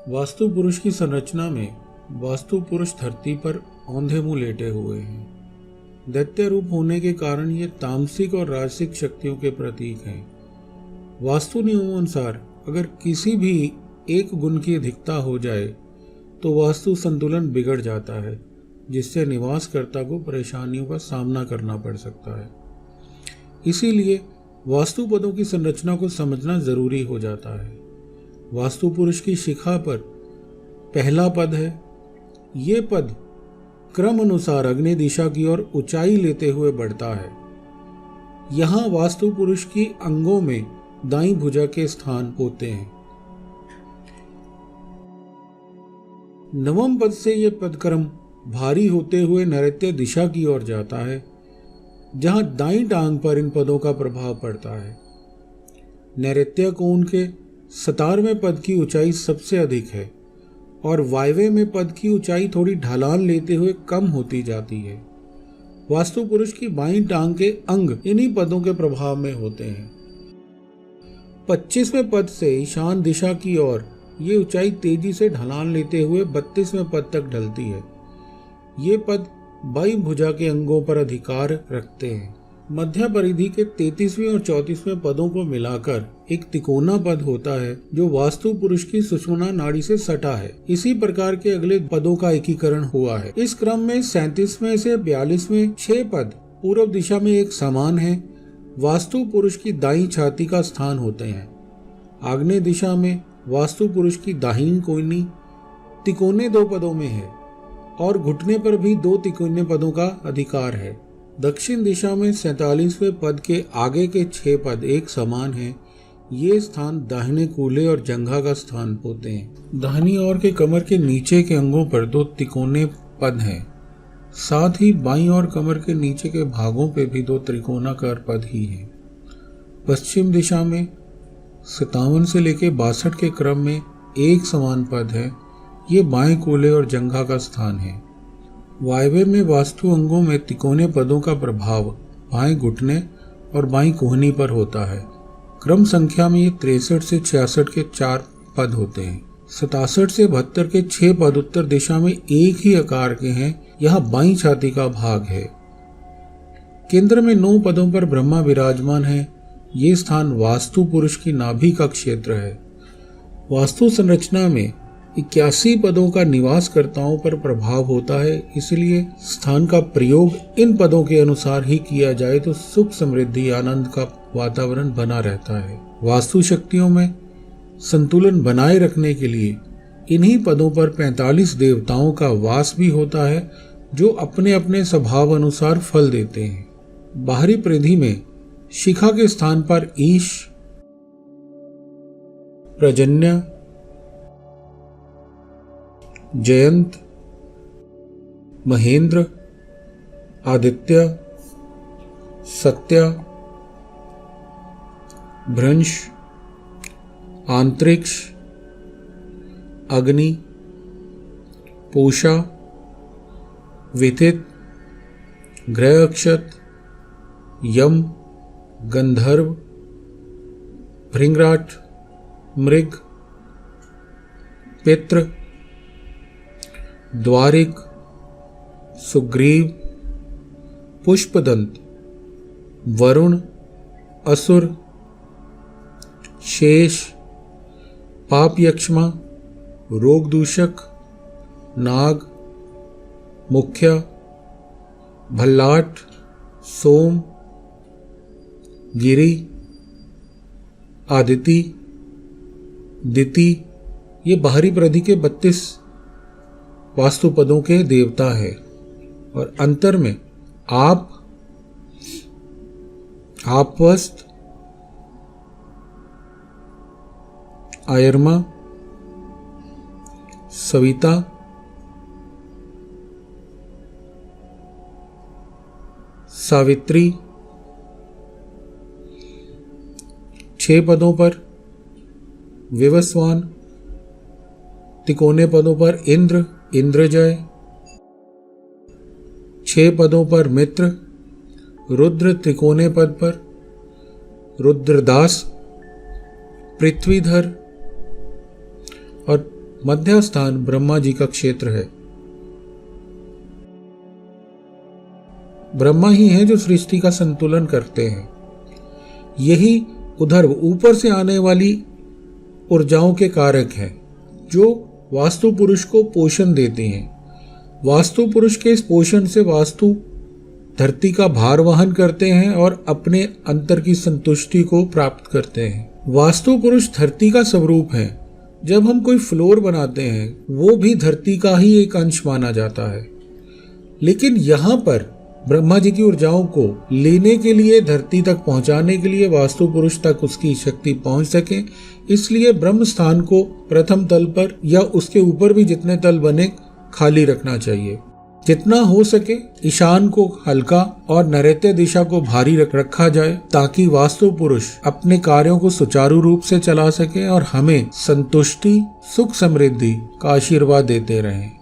वास्तु पुरुष की संरचना में वास्तु पुरुष धरती पर औंधे मुंह लेटे हुए हैं। दैत्य रूप होने के कारण ये तामसिक और राजसिक शक्तियों के प्रतीक हैं। वास्तु नियमों अनुसार अगर किसी भी एक गुण की अधिकता हो जाए तो वास्तु संतुलन बिगड़ जाता है, जिससे निवासकर्ता को परेशानियों का सामना करना पड़ सकता है। इसीलिए वास्तु पदों की संरचना को समझना जरूरी हो जाता है। वास्तु पुरुष की शिखा पर पहला पद है। ये पद क्रम अनुसार अग्नि दिशा की ओर ऊंचाई लेते हुए बढ़ता है। यहाँ वास्तु पुरुष की अंगों में दाईं भुजा के स्थान होते हैं। नवम पद से यह पदक्रम भारी होते हुए नैऋत्य दिशा की ओर जाता है, जहां दाईं टांग पर इन पदों का प्रभाव पड़ता है। नैऋत्य कोण के 17वें पद की ऊंचाई सबसे अधिक है और वायव्य में पद की ऊंचाई थोड़ी ढलान लेते हुए कम होती जाती है। वास्तु पुरुष की बाईं टांग के अंग इन्हीं पदों के प्रभाव में होते हैं। 25वें पद से ईशान दिशा की ओर ये ऊंचाई तेजी से ढलान लेते हुए 32वें पद तक ढलती है। ये पद बाईं भुजा के अंगों पर अधिकार रखते हैं। मध्य परिधि के 33वें और 34वें पदों को मिलाकर एक तिकोना पद होता है, जो वास्तु पुरुष की सुषुम्ना नाड़ी से सटा है। इसी प्रकार के अगले पदों का एकीकरण हुआ है। इस क्रम में 37वें से 42वें 6 पद पूर्व दिशा में एक समान है। वास्तु पुरुष की दाईं छाती का स्थान होते हैं। आग्नेय दिशा में वास्तु पुरुष की दाहिनी कोहनी तिकोने 2 पदों में है और घुटने पर भी 2 तिकोने पदों का अधिकार है। दक्षिण दिशा में 47वें पद के आगे के 6 पद एक समान हैं। ये स्थान दाहिने कूल्हे और जंघा का स्थान होते हैं। दाहिनी ओर के कमर के नीचे के अंगों पर 2 तिकोने पद हैं। साथ ही बाईं ओर कमर के नीचे के भागों पे भी 2 त्रिकोणाकार पद ही हैं। पश्चिम दिशा में 57 से लेकर 62 के क्रम में एक समान पद है। ये बाएं कूल्हे और जंघा का स्थान है। वायव्य में वास्तु अंगों में तिकोने पदों का प्रभाव बाएं घुटने और बाईं कोहनी पर होता है। क्रम संख्या में ये 63 से 66 के 4 पद होते हैं। 67 से 72 के 6 पद उत्तर दिशा में एक ही आकार के हैं। यहाँ बाईं छाती का भाग है। केंद्र में 9 पदों पर ब्रह्मा विराजमान है। ये स्थान वास्तु पुरुष की नाभि का क्षेत्र है। वास्तु संरचना में 81 पदों का निवासकर्ताओं पर प्रभाव होता है, इसलिए स्थान का प्रयोग इन पदों के अनुसार ही किया जाए तो सुख समृद्धि आनंद का वातावरण बना रहता है। वास्तु शक्तियों में संतुलन बनाए रखने के लिए इन्हीं पदों पर 45 देवताओं का वास भी होता है, जो अपने अपने स्वभाव अनुसार फल देते हैं। बाहरी परिधि में शिखा के स्थान पर ईश, प्रजन्य, जयंत, महेंद्र, आदित्य, सत्य, भ्रंश, आंतरिक्ष, अग्नि, पूषा, विथित, ग्रह अक्षत, यम, गंधर्व, भृंगराट, मृग, पित्र, द्वारिक, सुग्रीव, पुष्पदंत, वरुण, असुर, शेष, पाप यक्ष्मा, रोग दूषक, नाग, मुख्य, भल्लाट, सोम, गिरि, आदिति, दिति, ये बाहरी परिधि के 32 वास्तु पदों के देवता है। और अंतर में आपवस्त, आयरमा, सविता, सावित्री, 6 पदों पर विवस्वान, तिकोने पदों पर इंद्र, इंद्रजय, 6 पदों पर मित्र, रुद्र, त्रिकोणे पद पर रुद्रदास, पृथ्वीधर और मध्य स्थान ब्रह्मा जी का क्षेत्र है। ब्रह्मा ही है जो सृष्टि का संतुलन करते हैं। यही उधर ऊपर से आने वाली ऊर्जाओं के कारक हैं जो वास्तु पुरुष को पोषण देते हैं। वास्तु पुरुष के इस पोषण से वास्तु धरती का भार वहन करते हैं और अपने अंतर की संतुष्टि को प्राप्त करते हैं। वास्तु पुरुष धरती का स्वरूप है। जब हम कोई फ्लोर बनाते हैं वो भी धरती का ही एक अंश माना जाता है, लेकिन यहाँ पर ब्रह्मा जी की ऊर्जाओं को लेने के लिए, धरती तक पहुंचाने के लिए वास्तु पुरुष तक उसकी शक्ति पहुंच सके, इसलिए ब्रह्म स्थान को प्रथम तल पर या उसके ऊपर भी जितने तल बने खाली रखना चाहिए। जितना हो सके ईशान को हल्का और नैऋत्य दिशा को भारी रखा जाए ताकि वास्तु पुरुष अपने कार्यों को सुचारू रूप से चला सके और हमें संतुष्टि, सुख, समृद्धि का आशीर्वाद देते रहें।